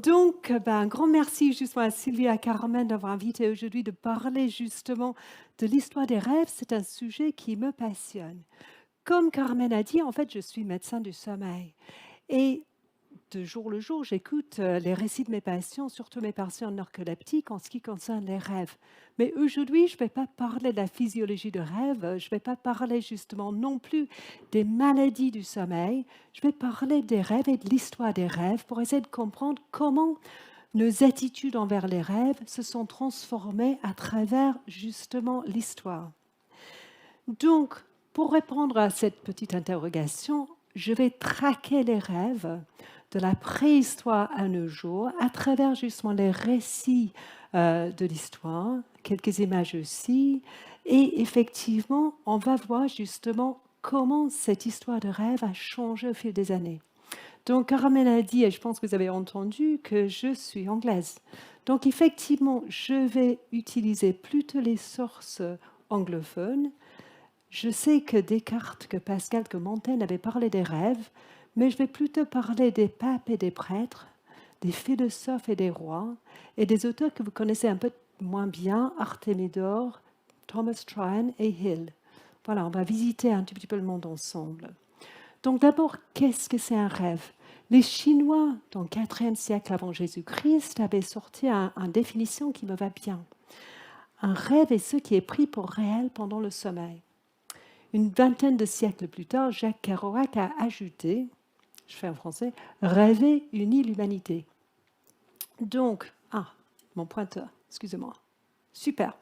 Un grand merci justement à Sylvie et à Carmen d'avoir invité aujourd'hui de parler justement de l'histoire des rêves. C'est un sujet qui me passionne. Comme Carmen a dit, en fait, je suis médecin du sommeil. Et de jour le jour, j'écoute les récits de mes patients, surtout mes patients narcoleptiques, en ce qui concerne les rêves. Mais aujourd'hui, je ne vais pas parler de la physiologie de rêve, je ne vais pas parler justement non plus des maladies du sommeil, je vais parler des rêves et de l'histoire des rêves pour essayer de comprendre comment nos attitudes envers les rêves se sont transformées à travers justement l'histoire. Donc, pour répondre à cette petite interrogation, je vais traquer les rêves de la préhistoire à nos jours à travers justement les récits de l'histoire, quelques images aussi. Et effectivement, on va voir justement comment cette histoire de rêve a changé au fil des années. Donc, Carmen a dit, et je pense que vous avez entendu, que je suis anglaise. Donc, effectivement, je vais utiliser plutôt les sources anglophones. Je sais que Descartes, que Pascal, que Montaigne avaient parlé des rêves, mais je vais plutôt parler des papes et des prêtres, des philosophes et des rois, et des auteurs que vous connaissez un peu moins bien, Artémidore, Thomas Tryon et Hill. Voilà, on va visiter un tout petit peu le monde ensemble. Donc d'abord, qu'est-ce que c'est un rêve? Les Chinois, dans le IVe siècle avant Jésus-Christ, avaient sorti une définition qui me va bien. Un rêve est ce qui est pris pour réel pendant le sommeil. Une vingtaine de siècles plus tard, Jacques Kerouac a ajouté, je fais en français, rêver unit l'humanité. Donc, mon pointeur, excusez-moi. Super.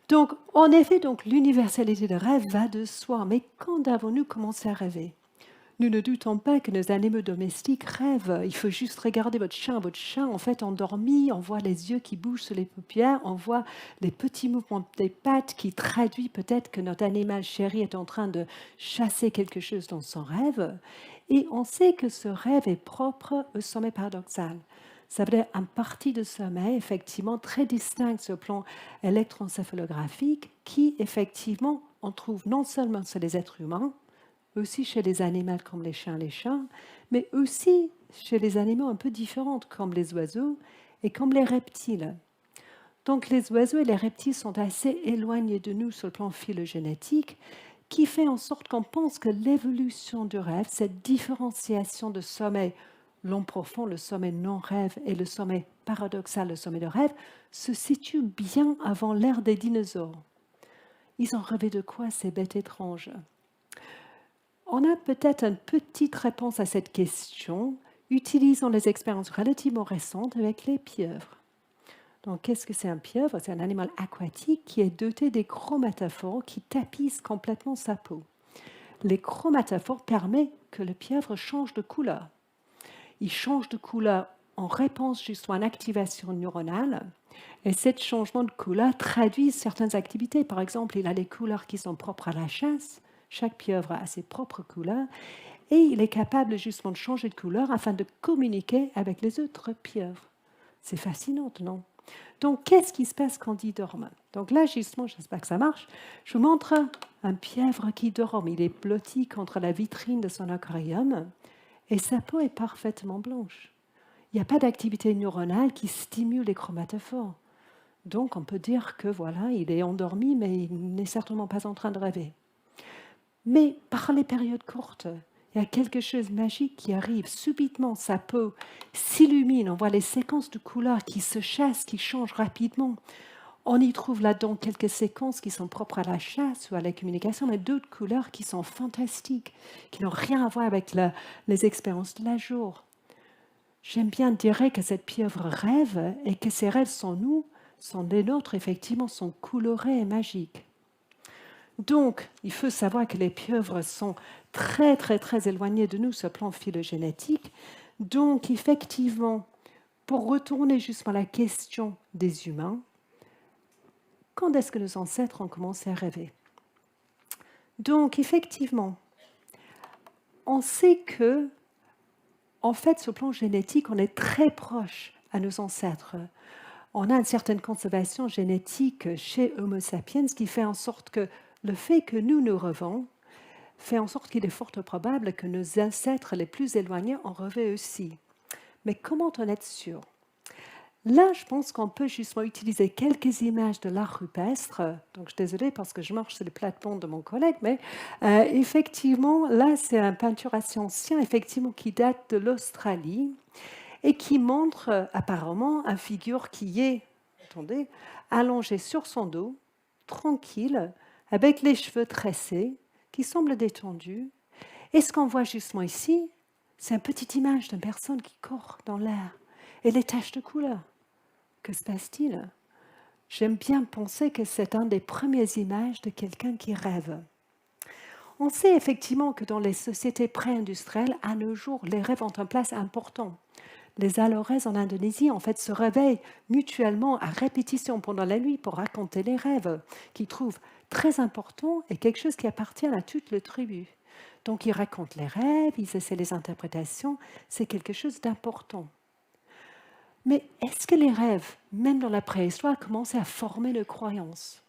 Donc, en effet, l'universalité de rêve va de soi. Mais quand avons-nous commencé à rêver? Nous ne doutons pas que nos animaux domestiques rêvent. Il faut juste regarder votre chien. Votre chien, en fait, endormi, on voit les yeux qui bougent sur les paupières, on voit les petits mouvements des pattes qui traduisent peut-être que notre animal chéri est en train de chasser quelque chose dans son rêve. Et on sait que ce rêve est propre au sommeil paradoxal. Ça veut dire une partie de sommeil, effectivement, très distincte sur le plan électroencéphalographique, qui, effectivement, on trouve non seulement chez les êtres humains, aussi chez les animaux comme les chiens et les chats, mais aussi chez les animaux un peu différents comme les oiseaux et comme les reptiles. Donc les oiseaux et les reptiles sont assez éloignés de nous sur le plan phylogénétique, qui fait en sorte qu'on pense que l'évolution du rêve, cette différenciation de sommeil long profond, le sommeil non-rêve et le sommeil paradoxal, le sommeil de rêve, se situe bien avant l'ère des dinosaures. Ils ont rêvé de quoi ces bêtes étranges? On a peut-être une petite réponse à cette question. Utilisons les expériences relativement récentes avec les pieuvres. Donc, qu'est-ce que c'est un pieuvre? C'est un animal aquatique qui est doté des chromatophores qui tapissent complètement sa peau. Les chromatophores permettent que le pieuvre change de couleur. Il change de couleur en réponse justement à une activation neuronale. Et ce changement de couleur traduit certaines activités. Par exemple, il a les couleurs qui sont propres à la chasse. Chaque pieuvre a ses propres couleurs. Et il est capable justement de changer de couleur afin de communiquer avec les autres pieuvres. C'est fascinant, non? Donc, qu'est-ce qui se passe quand il dort? Donc là, justement, j'espère que ça marche. Je vous montre un pieuvre qui dort. Il est blotti contre la vitrine de son aquarium et sa peau est parfaitement blanche. Il n'y a pas d'activité neuronale qui stimule les chromatophores. Donc, on peut dire que voilà, il est endormi, mais il n'est certainement pas en train de rêver. Mais par les périodes courtes, il y a quelque chose de magique qui arrive. Subitement, sa peau s'illumine. On voit les séquences de couleurs qui se chassent, qui changent rapidement. On y trouve là-dedans quelques séquences qui sont propres à la chasse ou à la communication, mais d'autres couleurs qui sont fantastiques, qui n'ont rien à voir avec les expériences de la jour. J'aime bien dire que cette pieuvre rêve et que ses rêves sont nous, sont les nôtres, effectivement, sont colorés et magiques. Donc, il faut savoir que les pieuvres sont très, très, très éloignées de nous sur le plan phylogénétique. Donc, effectivement, pour retourner justement à la question des humains, quand est-ce que nos ancêtres ont commencé à rêver? Donc, effectivement, on sait que, en fait, sur le plan génétique, on est très proche à nos ancêtres. On a une certaine conservation génétique chez Homo sapiens qui fait en sorte que le fait que nous rêvons fait en sorte qu'il est fort probable que nos ancêtres les plus éloignés en rêvaient aussi. Mais comment en être sûr? Là, je pense qu'on peut justement utiliser quelques images de l'art rupestre. Donc, je suis désolée parce que je marche sur les plates-bandes de mon collègue, mais effectivement, là, c'est une peinture assez ancienne, effectivement, qui date de l'Australie et qui montre apparemment une figure qui est, attendez, allongée sur son dos, tranquille, avec les cheveux tressés, qui semble détendue. Et ce qu'on voit justement ici, c'est une petite image d'une personne qui court dans l'air et les taches de couleur. Que se passe-t-il? J'aime bien penser que c'est une des premières images de quelqu'un qui rêve. On sait effectivement que dans les sociétés pré-industrielles, à nos jours, les rêves ont une place importante. Les Aloraises en Indonésie, en fait, se réveillent mutuellement à répétition pendant la nuit pour raconter les rêves, qu'ils trouvent très importants et quelque chose qui appartient à toute la tribu. Donc, ils racontent les rêves, ils essaient les interprétations, c'est quelque chose d'important. Mais est-ce que les rêves, même dans la préhistoire, commençaient à former nos croyances?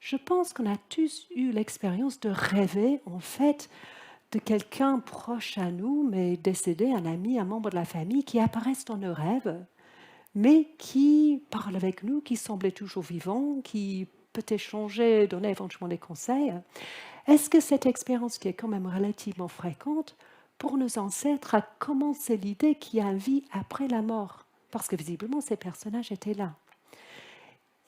Je pense qu'on a tous eu l'expérience de rêver, en fait, de quelqu'un proche à nous, mais décédé, un ami, un membre de la famille, qui apparaissent dans nos rêves, mais qui parle avec nous, qui semble toujours vivant, qui peut échanger, donner éventuellement des conseils. Est-ce que cette expérience, qui est quand même relativement fréquente, pour nos ancêtres, a commencé l'idée qu'il y a une vie après la mort? Parce que visiblement, ces personnages étaient là.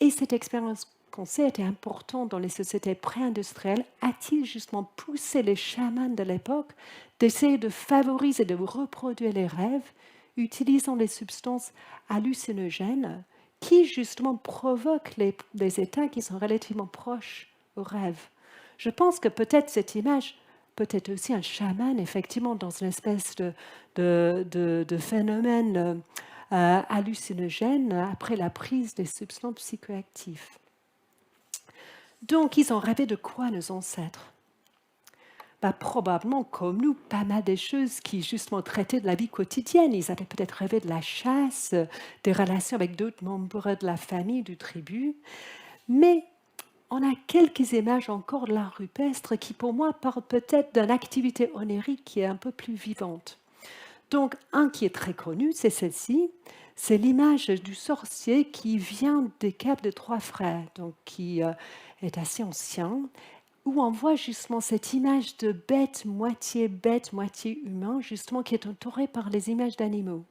Et cette expérience qu'on sait était importante dans les sociétés pré-industrielles a-t-il justement poussé les chamans de l'époque d'essayer de favoriser, de reproduire les rêves, utilisant les substances hallucinogènes qui justement provoquent des états qui sont relativement proches aux rêves? Je pense que peut-être cette image peut être aussi un chaman, effectivement, dans une espèce de phénomène hallucinogène après la prise des substances psychoactives. Donc, ils ont rêvé de quoi, nos ancêtres? Probablement, comme nous, pas mal des choses qui justement traitaient de la vie quotidienne. Ils avaient peut-être rêvé de la chasse, des relations avec d'autres membres de la famille, du tribu. Mais on a quelques images encore de l'art rupestre qui, pour moi, parlent peut-être d'une activité onirique qui est un peu plus vivante. Donc, un qui est très connu, c'est celle-ci. C'est l'image du sorcier qui vient des Caves de Trois Frères, donc qui est assez ancien, où on voit justement cette image de bête, moitié humain, justement, qui est entourée par les images d'animaux.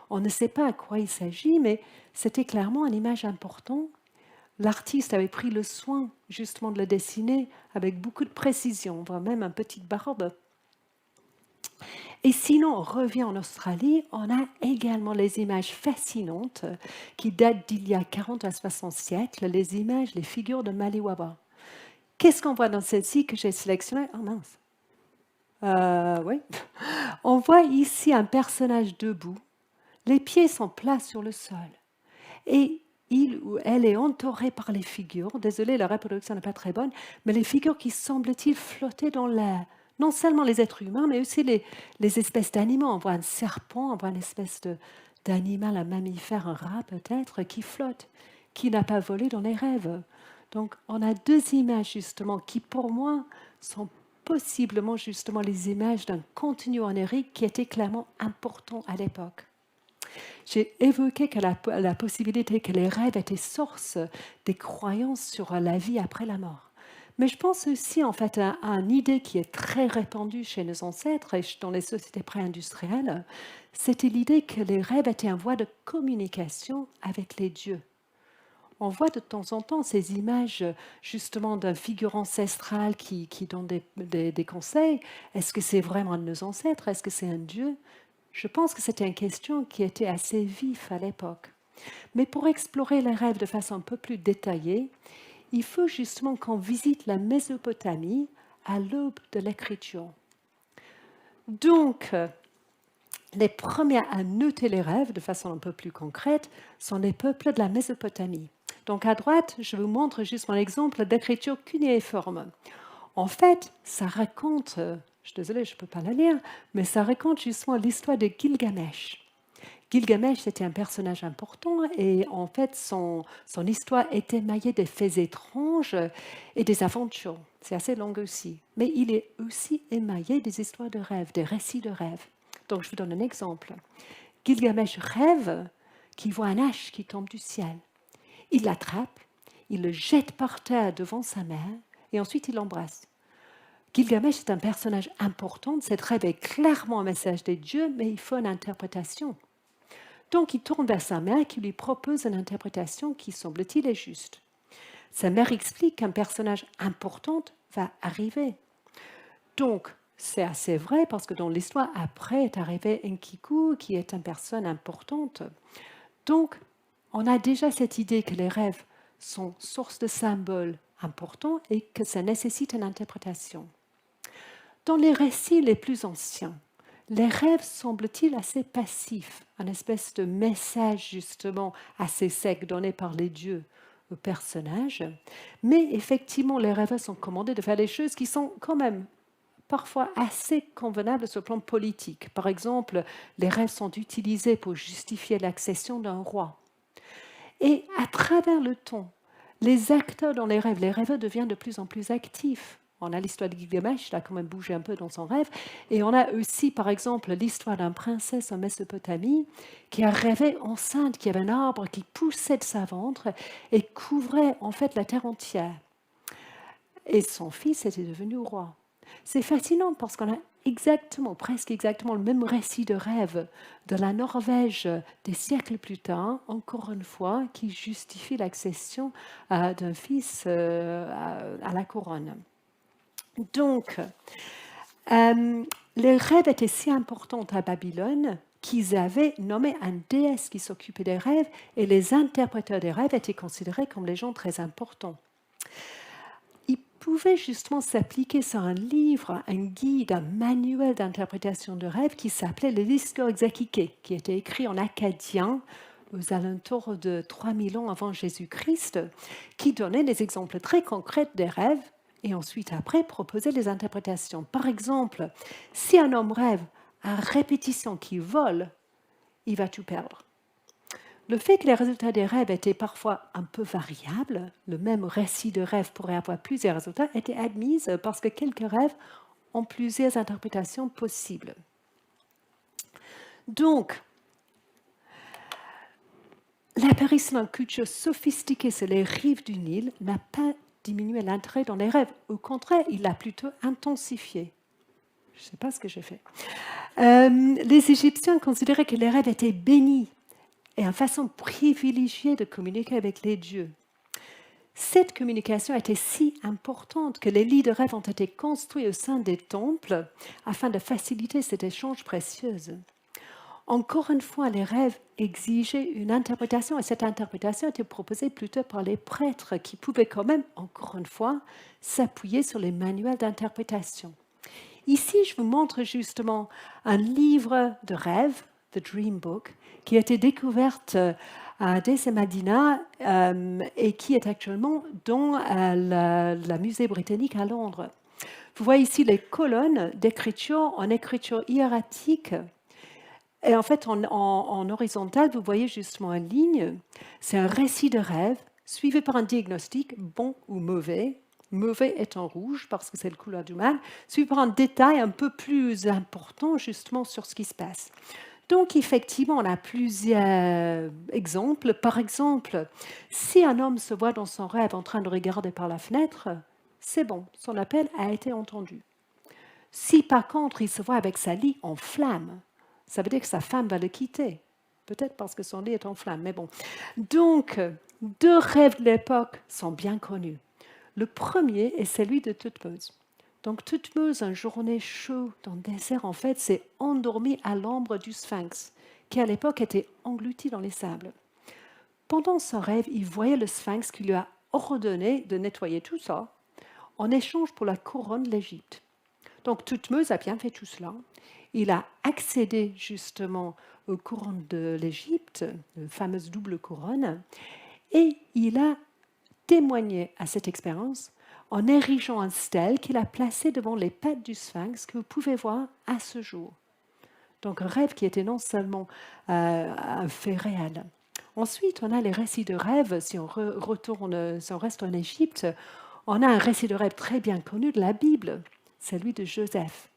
On ne sait pas à quoi il s'agit, mais c'était clairement une image importante. L'artiste avait pris le soin justement de le dessiner avec beaucoup de précision. On voit même une petite barbe. Et sinon, on revient en Australie, on a également les images fascinantes qui datent d'il y a 40 à 60 siècles, les images, les figures de Maliwaba. Qu'est-ce qu'on voit dans celle-ci que j'ai sélectionné? Oh mince. Oui. On voit ici un personnage debout, les pieds sont plats sur le sol. Et il ou elle est entouré par les figures. Désolée, la reproduction n'est pas très bonne, mais les figures qui semblent-ils flotter dans l'air. Non seulement les êtres humains, mais aussi les espèces d'animaux. On voit un serpent, on voit une espèce d'animal, un mammifère, un rat peut-être, qui flotte, qui n'a pas volé dans les rêves. Donc, on a deux images justement qui, pour moi, sont possiblement justement les images d'un contenu onirique qui était clairement important à l'époque. J'ai évoqué que la possibilité que les rêves étaient source des croyances sur la vie après la mort. Mais je pense aussi en fait à une idée qui est très répandue chez nos ancêtres et dans les sociétés pré-industrielles, c'était l'idée que les rêves étaient un voie de communication avec les dieux. On voit de temps en temps ces images justement d'un figure ancestrale qui donne des conseils. Est-ce que c'est vraiment un de nos ancêtres? Est-ce que c'est un dieu? Je pense que c'était une question qui était assez vive à l'époque. Mais pour explorer les rêves de façon un peu plus détaillée, il faut justement qu'on visite la Mésopotamie à l'aube de l'écriture. Donc, les premiers à noter les rêves de façon un peu plus concrète sont les peuples de la Mésopotamie. Donc à droite, je vous montre juste un exemple d'écriture cunéiforme. En fait, ça raconte, je suis désolée, je ne peux pas la lire, mais ça raconte justement l'histoire de Gilgamesh. Gilgamesh, c'était un personnage important et en fait, son histoire est émaillée des faits étranges et des aventures. C'est assez long aussi. Mais il est aussi émaillé des histoires de rêves, des récits de rêves. Donc, je vous donne un exemple. Gilgamesh rêve qu'il voit un hache qui tombe du ciel. Il l'attrape, il le jette par terre devant sa mère et ensuite il l'embrasse. Gilgamesh est un personnage important, cette rêve est clairement un message des dieux, mais il faut une interprétation. Donc il tourne vers sa mère qui lui propose une interprétation qui, semble-t-il, est juste. Sa mère explique qu'un personnage important va arriver. Donc, c'est assez vrai parce que dans l'histoire, après est arrivé Enkiku, qui est une personne importante. Donc, on a déjà cette idée que les rêves sont source de symboles importants et que ça nécessite une interprétation. Dans les récits les plus anciens, les rêves semblent-ils assez passifs, une espèce de message justement assez sec donné par les dieux aux personnages. Mais effectivement, les rêveurs sont commandés de faire des choses qui sont quand même parfois assez convenables sur le plan politique. Par exemple, les rêves sont utilisés pour justifier l'accession d'un roi. Et à travers le temps, les acteurs dans les rêveurs deviennent de plus en plus actifs. On a l'histoire de Gilgamesh, il a quand même bougé un peu dans son rêve. Et on a aussi, par exemple, l'histoire d'une princesse en Mésopotamie qui a rêvé enceinte, qui avait un arbre qui poussait de sa ventre et couvrait en fait la terre entière. Et son fils était devenu roi. C'est fascinant parce qu'on a presque exactement le même récit de rêve de la Norvège des siècles plus tard, encore une fois, qui justifie l'accession d'un fils à la couronne. Donc, les rêves étaient si importants à Babylone qu'ils avaient nommé un déesse qui s'occupait des rêves et les interpréteurs des rêves étaient considérés comme des gens très importants. Ils pouvaient justement s'appliquer sur un livre, un guide, un manuel d'interprétation de rêves qui s'appelait le Discours Exakike, qui était écrit en akkadien aux alentours de 3000 ans avant Jésus-Christ, qui donnait des exemples très concrets des rêves et ensuite, après, proposait des interprétations. Par exemple, si un homme rêve à répétition qu'il vole, il va tout perdre. Le fait que les résultats des rêves étaient parfois un peu variables, le même récit de rêve pourrait avoir plusieurs résultats, était admise parce que quelques rêves ont plusieurs interprétations possibles. Donc, l'apparition d'une culture sophistiquée sur les rives du Nil n'a pas diminué l'intérêt dans les rêves. Au contraire, il l'a plutôt intensifié. Je ne sais pas ce que j'ai fait. Les Égyptiens considéraient que les rêves étaient bénis et une façon privilégiée de communiquer avec les dieux. Cette communication était si importante que les lits de rêve ont été construits au sein des temples afin de faciliter cet échange précieux. Encore une fois, les rêves exigeaient une interprétation et cette interprétation était proposée plutôt par les prêtres qui pouvaient quand même, encore une fois, s'appuyer sur les manuels d'interprétation. Ici, je vous montre justement un livre de rêves, The Dream Book, qui a été découverte à Medina et qui est actuellement dans le musée britannique à Londres. Vous voyez ici les colonnes d'écriture en écriture hiératique. Et en fait, en horizontal, vous voyez justement une ligne. C'est un récit de rêve suivi par un diagnostic, bon ou mauvais. Mauvais est en rouge parce que c'est le couleur du mal, suivi par un détail un peu plus important justement sur ce qui se passe. Donc, effectivement, on a plusieurs exemples. Par exemple, si un homme se voit dans son rêve en train de regarder par la fenêtre, c'est bon, son appel a été entendu. Si par contre, il se voit avec sa lit en flammes, ça veut dire que sa femme va le quitter. Peut-être parce que son lit est en flammes, mais bon. Donc, deux rêves de l'époque sont bien connus. Le premier est celui de Thutmose. Donc, Thutmose, une journée chaude dans le désert, en fait, s'est endormi à l'ombre du sphinx, qui à l'époque était englouti dans les sables. Pendant son rêve, il voyait le sphinx qui lui a ordonné de nettoyer tout ça en échange pour la couronne de l'Égypte. Donc, Thutmose a bien fait tout cela. Il a accédé justement aux couronnes de l'Égypte, la fameuse double couronne, et il a témoigné à cette expérience en érigeant un stèle qu'il a placé devant les pattes du sphinx que vous pouvez voir à ce jour. Donc un rêve qui était non seulement un fait réel. Ensuite, on a les récits de rêves. Si on reste en Égypte, on a un récit de rêve très bien connu de la Bible, celui de Joseph.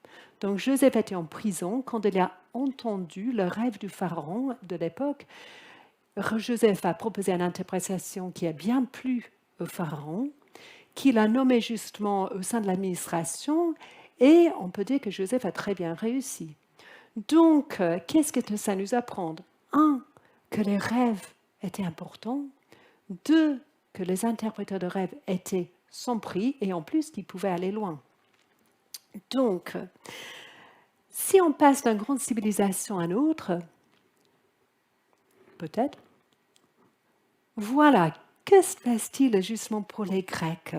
Donc Joseph était en prison quand il a entendu le rêve du pharaon de l'époque. Joseph a proposé une interprétation qui a bien plu au pharaon, qu'il a nommé justement au sein de l'administration, et on peut dire que Joseph a très bien réussi. Donc, qu'est-ce que ça nous apprend? Un, que les rêves étaient importants. Deux, que les interpréteurs de rêves étaient sans prix et en plus qu'ils pouvaient aller loin. Donc, si on passe d'une grande civilisation à une autre, peut-être, voilà, que se passe-t-il justement pour les Grecs?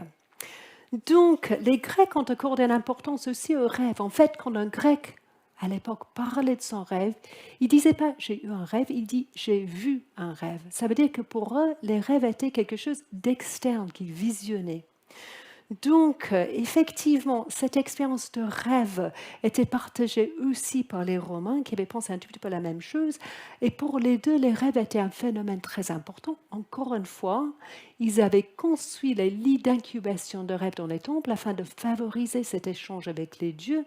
Donc, les Grecs ont accordé une importance aussi aux rêves. En fait, quand un Grec, à l'époque, parlait de son rêve, il ne disait pas « j'ai eu un rêve », il dit « j'ai vu un rêve ». Ça veut dire que pour eux, les rêves étaient quelque chose d'externe qu'ils visionnaient. Donc, effectivement, cette expérience de rêve était partagée aussi par les Romains qui avaient pensé un tout petit peu la même chose. Et pour les deux, les rêves étaient un phénomène très important. Encore une fois, ils avaient construit les lits d'incubation de rêves dans les temples afin de favoriser cet échange avec les dieux.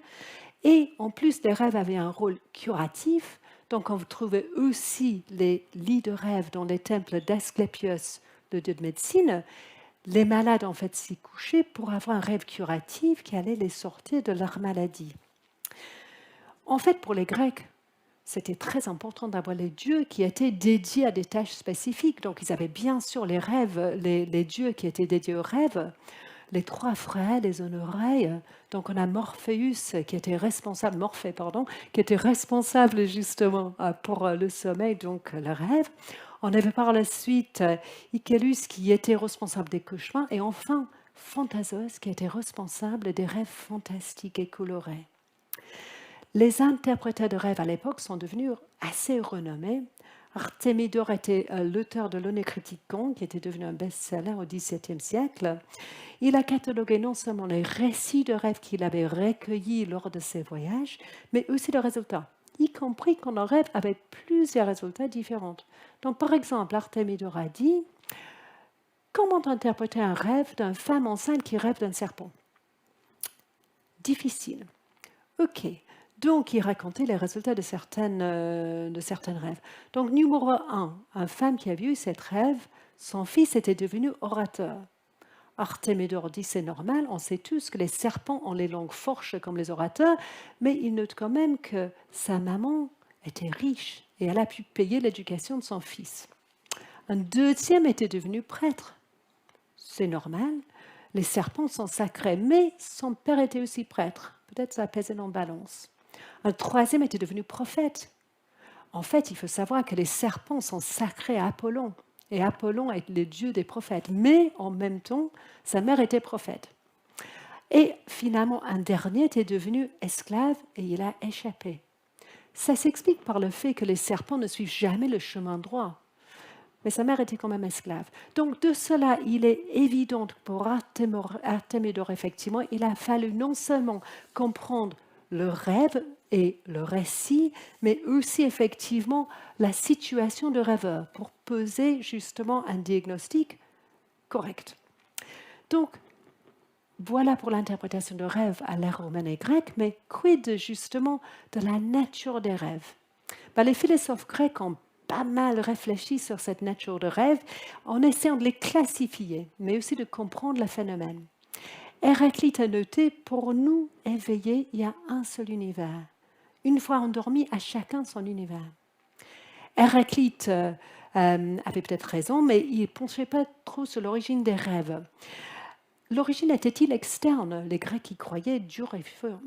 Et en plus, les rêves avaient un rôle curatif. Donc, on trouvait aussi les lits de rêve dans les temples d'Asclépios, le dieu de médecine. Les malades, en fait, s'y couchaient pour avoir un rêve curatif qui allait les sortir de leur maladie. En fait, pour les Grecs, c'était très important d'avoir les dieux qui étaient dédiés à des tâches spécifiques. Donc, ils avaient bien sûr les rêves, les dieux qui étaient dédiés aux rêves, les trois frères, les honorailles. Donc, on a Morpheus qui était responsable, Morphée, pardon, qui était responsable justement pour le sommeil, donc le rêve. On avait par la suite Icelus qui était responsable des cauchemars et enfin Phantasos qui était responsable des rêves fantastiques et colorés. Les interpréteurs de rêves à l'époque sont devenus assez renommés. Artémidore était l'auteur de l'Onécriticon, qui était devenu un best-seller au XVIIe siècle. Il a catalogué non seulement les récits de rêves qu'il avait recueillis lors de ses voyages, mais aussi les résultats, y compris quand un rêve avait plusieurs résultats différents. Donc, par exemple, Artémidore a dit « Comment interpréter un rêve d'une femme enceinte qui rêve d'un serpent ?» Difficile. Ok. Donc, il racontait les résultats de certaines rêves. Donc, numéro 1, une femme qui a vu cette rêve, son fils était devenu orateur. Artémidore dit c'est normal, on sait tous que les serpents ont les langues forches comme les orateurs, mais il note quand même que sa maman était riche et elle a pu payer l'éducation de son fils. Un deuxième était devenu prêtre. C'est normal, les serpents sont sacrés, mais son père était aussi prêtre. Peut-être ça a pesé en balance. Un troisième était devenu prophète. En fait, il faut savoir que les serpents sont sacrés à Apollon. Et Apollon est le dieu des prophètes. Mais en même temps, sa mère était prophète. Et finalement, un dernier était devenu esclave et il a échappé. Ça s'explique par le fait que les serpents ne suivent jamais le chemin droit. Mais sa mère était quand même esclave. Donc de cela, il est évident que pour Artémidore, effectivement, il a fallu non seulement comprendre le rêve et le récit, mais aussi effectivement la situation du rêveur pour poser justement un diagnostic correct. Donc, voilà pour l'interprétation de rêve à l'ère romaine et grecque, mais quid justement de la nature des rêves? Les philosophes grecs ont pas mal réfléchi sur cette nature de rêve en essayant de les classifier, mais aussi de comprendre le phénomène. Héraclite a noté, pour nous éveillés, il y a un seul univers. Une fois endormi, à chacun son univers. Héraclite avait peut-être raison, mais il ne penchait pas trop sur l'origine des rêves. L'origine était-il externe? Les Grecs y croyaient dur et fort.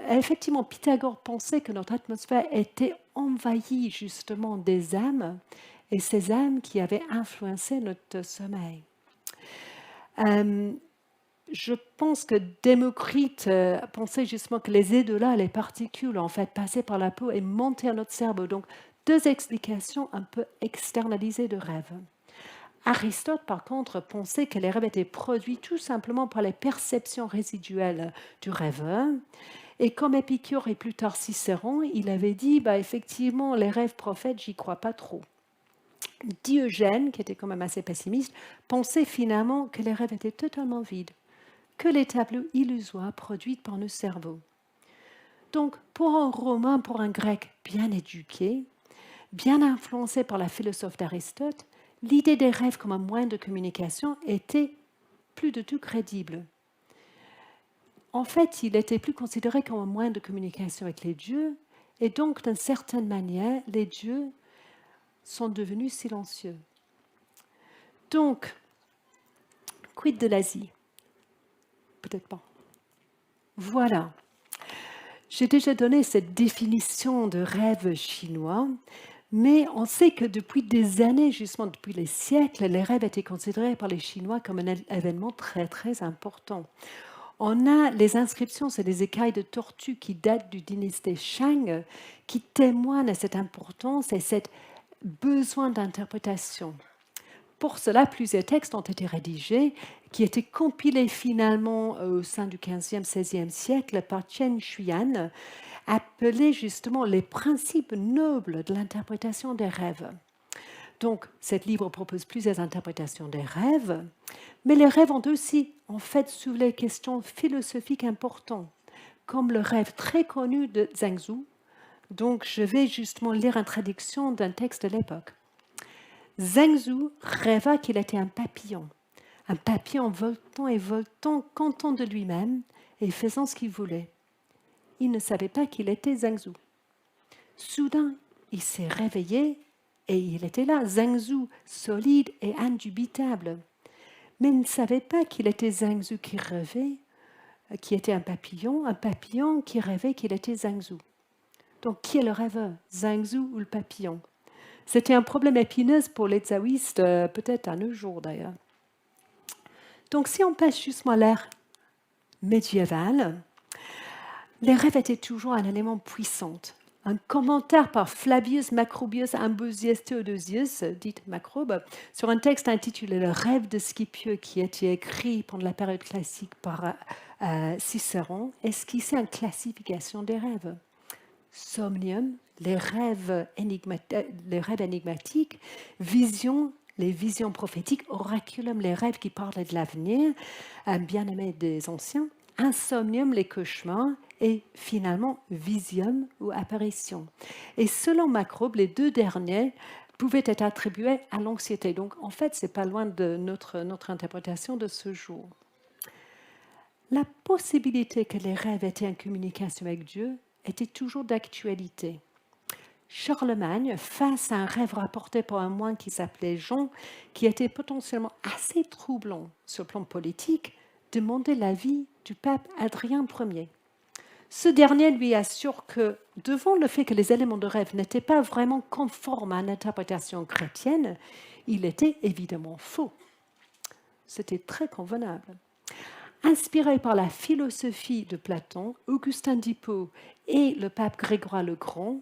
Effectivement, Pythagore pensait que notre atmosphère était envahie justement des âmes, et ces âmes qui avaient influencé notre sommeil. Je pense que Démocrite pensait justement que les édolas, les particules, en fait, passaient par la peau et montaient à notre cerveau. Donc, deux explications un peu externalisées de rêve. Aristote, par contre, pensait que les rêves étaient produits tout simplement par les perceptions résiduelles du rêveur. Et comme Épicure et plus tard Cicéron, il avait dit, effectivement, les rêves prophètes, j'y crois pas trop. Diogène, qui était quand même assez pessimiste, pensait finalement que les rêves étaient totalement vides, que les tableaux illusoires produits par nos cerveaux. Donc, pour un Romain, pour un Grec bien éduqué, bien influencé par la philosophie d'Aristote, l'idée des rêves comme un moyen de communication était plus du tout crédible. En fait, il était plus considéré comme un moyen de communication avec les dieux, et donc, d'une certaine manière, les dieux sont devenus silencieux. Donc, quid de l'Asie? Peut-être pas. Voilà. J'ai déjà donné cette définition de rêve chinois, mais on sait que depuis des années, justement depuis les siècles, les rêves étaient considérés par les Chinois comme un événement très très important. On a les inscriptions, c'est des écailles de tortue qui datent du dynastie Shang, qui témoignent de cette importance et cet besoin d'interprétation. Pour cela, plusieurs textes ont été rédigés, qui étaient compilés finalement au sein du 15e, 16e siècle par Chen Xuan, appelés justement les principes nobles de l'interprétation des rêves. Donc, cet livre propose plusieurs interprétations des rêves, mais les rêves ont aussi, en fait, soulevé des questions philosophiques importantes, comme le rêve très connu de Zhengzhou. Donc, je vais justement lire une traduction d'un texte de l'époque. Zhengzhou rêva qu'il était un papillon voltant et voltant, content de lui-même et faisant ce qu'il voulait. Il ne savait pas qu'il était Zhengzhou. Soudain, il s'est réveillé et il était là, Zhengzhou, solide et indubitable. Mais il ne savait pas qu'il était Zhengzhou qui rêvait, qui était un papillon qui rêvait qu'il était Zhengzhou. Donc, qui est le rêveur, Zhengzhou ou le papillon? C'était un problème épineux pour les taoïstes, peut-être à nos jours d'ailleurs. Donc, si on passe justement à l'ère médiévale, les rêves étaient toujours un élément puissant. Un commentaire par Flavius Macrobius Ambrosius Theodosius, dit Macrobe, sur un texte intitulé Le rêve de Scipio, qui a été écrit pendant la période classique par Cicéron, esquissait une classification des rêves. Somnium, les rêves énigmatiques, vision, les visions prophétiques, oraculum, les rêves qui parlaient de l'avenir, bien-aimé des anciens, insomnium, les cauchemars, et finalement visium ou apparition. Et selon Macrobe, les deux derniers pouvaient être attribués à l'anxiété. Donc en fait, ce n'est pas loin de notre interprétation de ce jour. La possibilité que les rêves étaient en communication avec Dieu était toujours d'actualité. Charlemagne, face à un rêve rapporté par un moine qui s'appelait Jean, qui était potentiellement assez troublant sur le plan politique, demandait l'avis du pape Adrien Ier. Ce dernier lui assure que, devant le fait que les éléments de rêve n'étaient pas vraiment conformes à une interprétation chrétienne, il était évidemment faux. C'était très convenable. Inspiré par la philosophie de Platon, Augustin d'Hippo et le pape Grégoire le Grand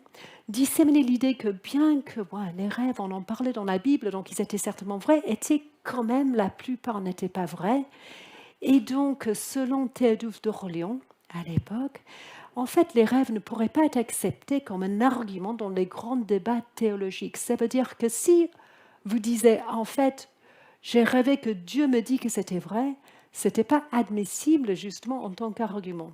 disséminaient l'idée que bien que les rêves, on en parlait dans la Bible, donc ils étaient certainement vrais, étaient quand même, la plupart n'étaient pas vrais. Et donc, selon Théodule d'Orléans, à l'époque, en fait, les rêves ne pourraient pas être acceptés comme un argument dans les grands débats théologiques. Ça veut dire que si vous disiez, en fait, j'ai rêvé que Dieu me dit que c'était vrai, ce n'était pas admissible justement en tant qu'argument.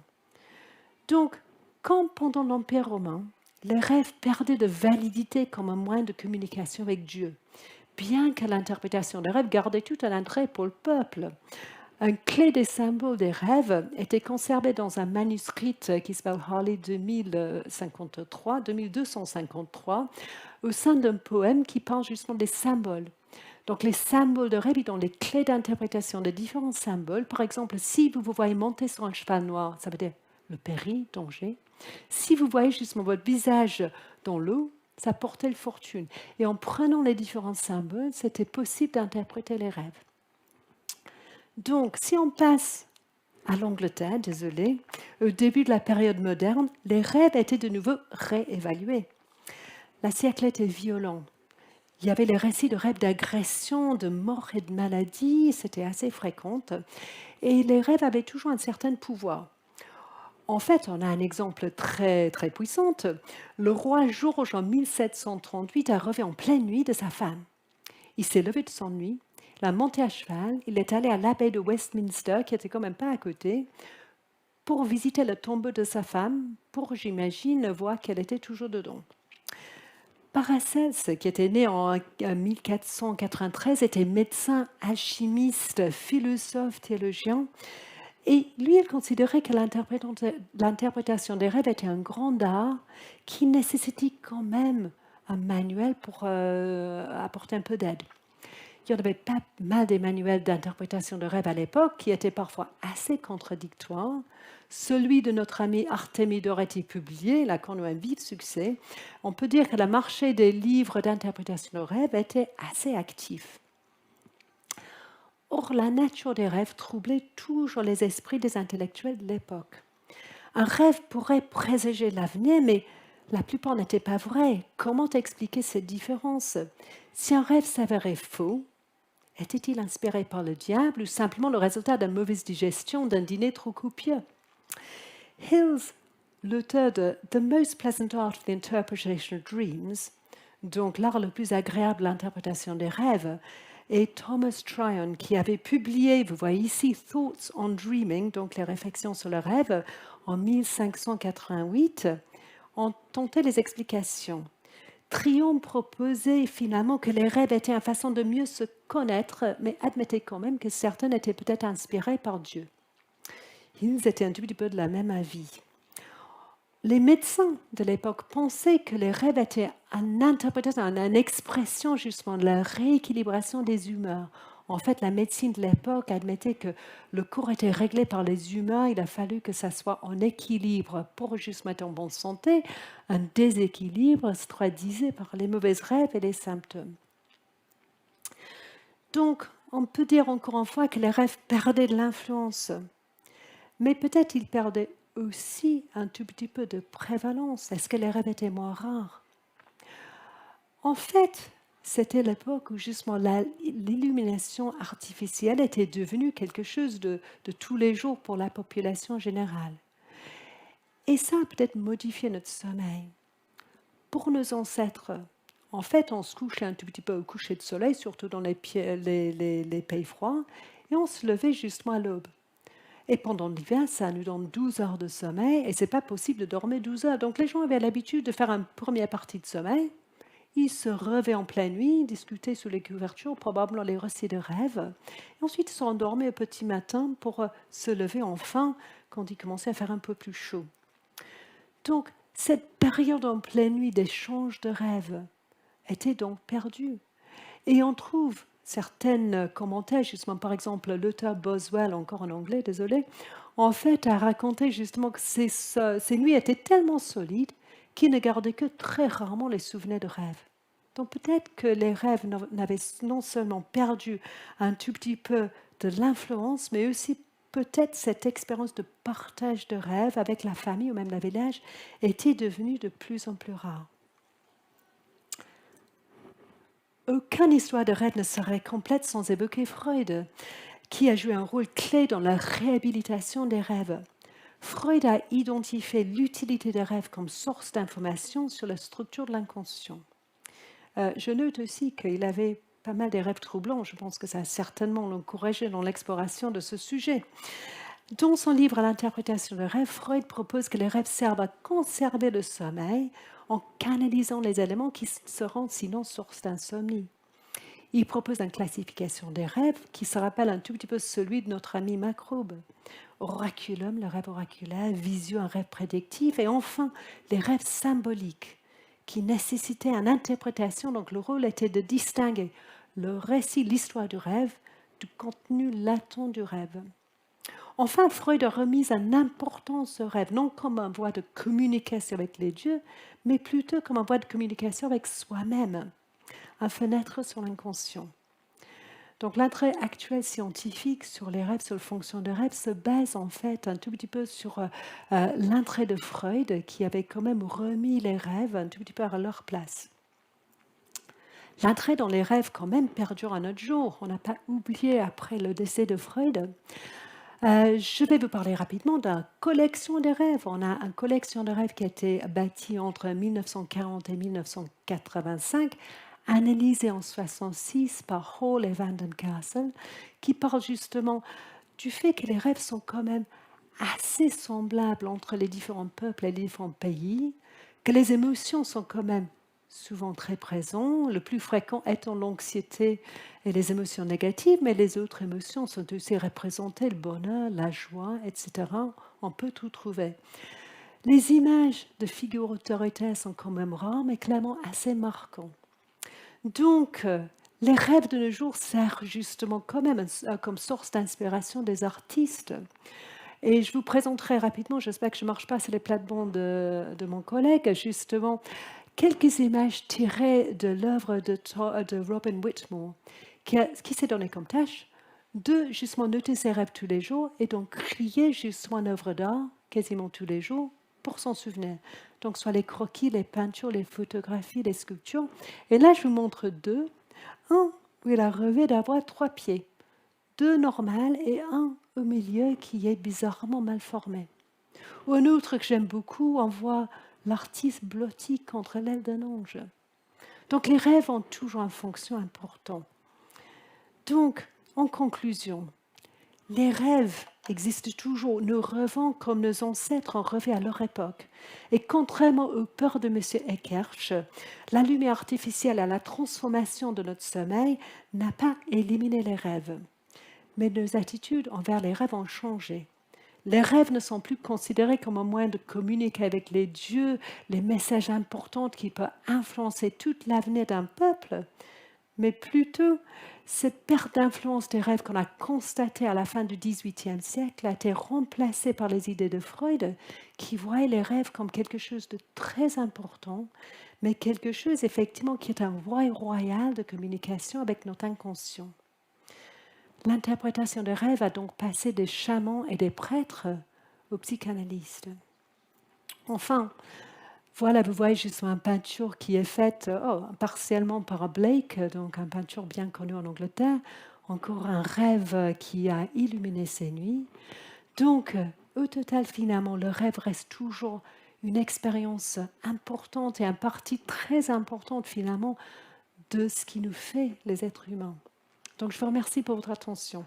Donc, quand pendant l'Empire romain, les rêves perdaient de validité comme un moyen de communication avec Dieu, bien que l'interprétation des rêves gardait tout un intérêt pour le peuple, une clé des symboles des rêves était conservée dans un manuscrit qui s'appelle Harley 2253, au sein d'un poème qui parle justement des symboles. Donc les symboles de rêve, dans les clés d'interprétation de différents symboles. Par exemple, si vous vous voyez monter sur un cheval noir, ça veut dire le péril, danger. Si vous voyez justement votre visage dans l'eau, ça portait la fortune. Et en prenant les différents symboles, c'était possible d'interpréter les rêves. Donc, si on passe à l'Angleterre, désolé, au début de la période moderne, les rêves étaient de nouveau réévalués. La siècle était violent. Il y avait les récits de rêves d'agression, de mort et de maladie, c'était assez fréquent. Et les rêves avaient toujours un certain pouvoir. En fait, on a un exemple très, très puissant. Le roi George, en 1738, a rêvé en pleine nuit de sa femme. Il s'est levé de son nuit, il a monté à cheval, il est allé à l'abbaye de Westminster, qui était quand même pas à côté, pour visiter le tombeau de sa femme, pour, j'imagine, voir qu'elle était toujours dedans. Paracelse, qui était né en 1493, était médecin, alchimiste, philosophe, théologien. Et lui, il considérait que l'interprétation des rêves était un grand art qui nécessitait quand même un manuel pour apporter un peu d'aide. Il y en avait pas mal des manuels d'interprétation de rêves à l'époque qui étaient parfois assez contradictoires. Celui de notre ami Artemidor a été publié, il a connu un vif succès. On peut dire que le marché des livres d'interprétation de rêves était assez actif. Or, la nature des rêves troublait toujours les esprits des intellectuels de l'époque. Un rêve pourrait présager l'avenir, mais la plupart n'étaient pas vrais. Comment expliquer cette différence? Si un rêve s'avérait faux, était-il inspiré par le diable ou simplement le résultat d'une mauvaise digestion d'un dîner trop copieux? Hills, l'auteur de The Most Pleasant Art of the Interpretation of Dreams, donc l'art le plus agréable de l'interprétation des rêves, et Thomas Tryon, qui avait publié, vous voyez ici, Thoughts on Dreaming, donc les réflexions sur le rêve, en 1588, ont tenté les explications. Tryon proposait finalement que les rêves étaient une façon de mieux se connaître, mais admettait quand même que certains étaient peut-être inspirés par Dieu. Ils étaient un tout petit peu de la même avis. Les médecins de l'époque pensaient que les rêves étaient une interprétation, une expression justement de la rééquilibration des humeurs. En fait, la médecine de l'époque admettait que le corps était réglé par les humeurs, il a fallu que ça soit en équilibre pour justement être en bonne santé. Un déséquilibre se traduisait par les mauvais rêves et les symptômes. Donc, on peut dire encore une fois que les rêves perdaient de l'influence, mais peut-être ils perdaient aussi un tout petit peu de prévalence. Est-ce que les rêves étaient moins rares? En fait, c'était l'époque où justement l'illumination artificielle était devenue quelque chose de tous les jours pour la population générale. Et ça a peut-être modifié notre sommeil. Pour nos ancêtres, en fait, on se couchait un tout petit peu au coucher de soleil, surtout dans les pays froids, et on se levait justement à l'aube. Et pendant l'hiver, ça nous donne 12 heures de sommeil, et ce n'est pas possible de dormir 12 heures. Donc les gens avaient l'habitude de faire une première partie de sommeil. Ils se revenaient en pleine nuit, discutaient sous les couvertures, probablement les récits de rêves. Et ensuite, ils s'endormaient au petit matin pour se lever enfin quand il commençait à faire un peu plus chaud. Donc, cette période en pleine nuit d'échange de rêves était donc perdue. Et on trouve certains commentaires, justement, par exemple, l'auteur Boswell, encore en anglais, désolé, en fait, a raconté justement que ces nuits étaient tellement solides qu'il ne gardait que très rarement les souvenirs de rêves. Donc peut-être que les rêves n'avaient non seulement perdu un tout petit peu de l'influence, mais aussi peut-être cette expérience de partage de rêves avec la famille ou même le village était devenue de plus en plus rare. Aucune histoire de rêve ne serait complète sans évoquer Freud, qui a joué un rôle clé dans la réhabilitation des rêves. Freud a identifié l'utilité des rêves comme source d'information sur la structure de l'inconscient. Je note aussi qu'il avait pas mal de rêves troublants. Je pense que ça a certainement l'encouragé dans l'exploration de ce sujet. Dans son livre L'interprétation des rêves, Freud propose que les rêves servent à conserver le sommeil en canalisant les éléments qui seront sinon source d'insomnie. Il propose une classification des rêves qui se rappelle un tout petit peu celui de notre ami Macrobe. Oraculum, le rêve oraculaire, visio, un rêve prédictif, et enfin les rêves symboliques qui nécessitaient une interprétation. Donc le rôle était de distinguer le récit, l'histoire du rêve, du contenu latent du rêve. Enfin, Freud a remis une importance au rêve, non comme un voie de communication avec les dieux, mais plutôt comme un voie de communication avec soi-même, une fenêtre sur l'inconscient. Donc l'intérêt actuel scientifique sur les rêves, sur la fonction des rêves, se base en fait un tout petit peu sur l'intérêt de Freud, qui avait quand même remis les rêves un tout petit peu à leur place. L'intérêt dans les rêves quand même perdure à notre jour. On n'a pas oublié après le décès de Freud. Je vais vous parler rapidement d'une collection de rêves. On a une collection de rêves qui a été bâtie entre 1940 et 1985, analysée en 1966 par Hall et Van den Castle, qui parle justement du fait que les rêves sont quand même assez semblable entre les différents peuples et les différents pays, que les émotions sont quand même souvent très présentes, le plus fréquent étant l'anxiété et les émotions négatives, mais les autres émotions sont aussi représentées, le bonheur, la joie, etc. On peut tout trouver. Les images de figures autoritaires sont quand même rares, mais clairement assez marquantes. Donc, les rêves de nos jours servent justement quand même comme source d'inspiration des artistes. Et je vous présenterai rapidement, j'espère que je ne marche pas sur les plates-bandes de mon collègue, justement, quelques images tirées de l'œuvre de Robin Whitmore, qui s'est donné comme tâche de justement noter ses rêves tous les jours et donc créer justement une œuvre d'art quasiment tous les jours pour s'en souvenir. Donc soit les croquis, les peintures, les photographies, les sculptures. Et là, je vous montre deux. Un où il a rêvé d'avoir 3 pieds, 2 normales et un au milieu qui est bizarrement mal formé. Ou un autre que j'aime beaucoup, on voit l'artiste blotti contre l'aile d'un ange. Donc les rêves ont toujours une fonction importante. Donc, en conclusion, les rêves existent toujours. Nous rêvons comme nos ancêtres ont rêvé à leur époque. Et contrairement aux peurs de M. Eckertz, la lumière artificielle et la transformation de notre sommeil n'a pas éliminé les rêves. Mais nos attitudes envers les rêves ont changé. Les rêves ne sont plus considérés comme un moyen de communiquer avec les dieux, les messages importants qui peuvent influencer tout l'avenir d'un peuple, mais plutôt cette perte d'influence des rêves qu'on a constatée à la fin du XVIIIe siècle a été remplacée par les idées de Freud qui voyaient les rêves comme quelque chose de très important, mais quelque chose effectivement qui est un voie royal de communication avec notre inconscient. L'interprétation des rêves a donc passé des chamans et des prêtres aux psychanalystes. Enfin, voilà, vous voyez justement une peinture qui est faite partiellement par Blake, donc une peinture bien connue en Angleterre. Encore un rêve qui a illuminé ses nuits. Donc, au total, finalement, le rêve reste toujours une expérience importante et une partie très importante, finalement, de ce qui nous fait les êtres humains. Donc, je vous remercie pour votre attention.